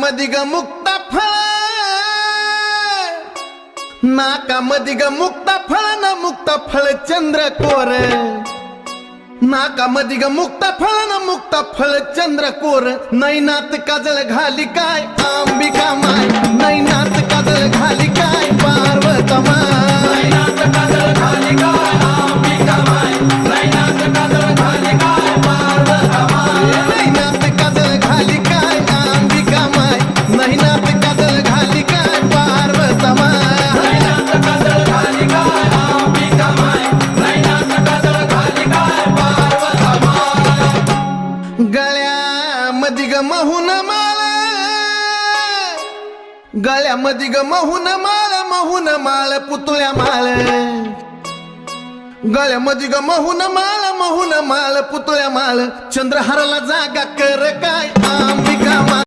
नाकामधी ग मुक्ता फळ, नाकामधी ग मुक्ता फळ न मुक्ता फळ चंद्रकोर, नाकामधी ग मुक्ता फळ न मुक्ता फळ चंद्रकोर, नैनात काजळ घाली काय अंबिका माय, नैनात काजळ घाली काय पार्वती माय, नैनात काजळ घाली काय अंबिका माय, नैनात काजळ घाली काय पार्वती माय, नैनात काजळ घाली काय अंबिका माय, नैनात काजळ घाली काय पार्वती माय, नैनात काजळ घाली काय अंबिका माय, नैनात काजळ घाली काय पार्वती माय, गळ्यामध्ये ग महून माळ, गळ्यामध्ये ग महून माळ पुतळ्या माळ, गळ्यामध्ये ग महून माळ पुतळ्या माळ, चंद्रहाराला जागा कर काय अंबिका माय.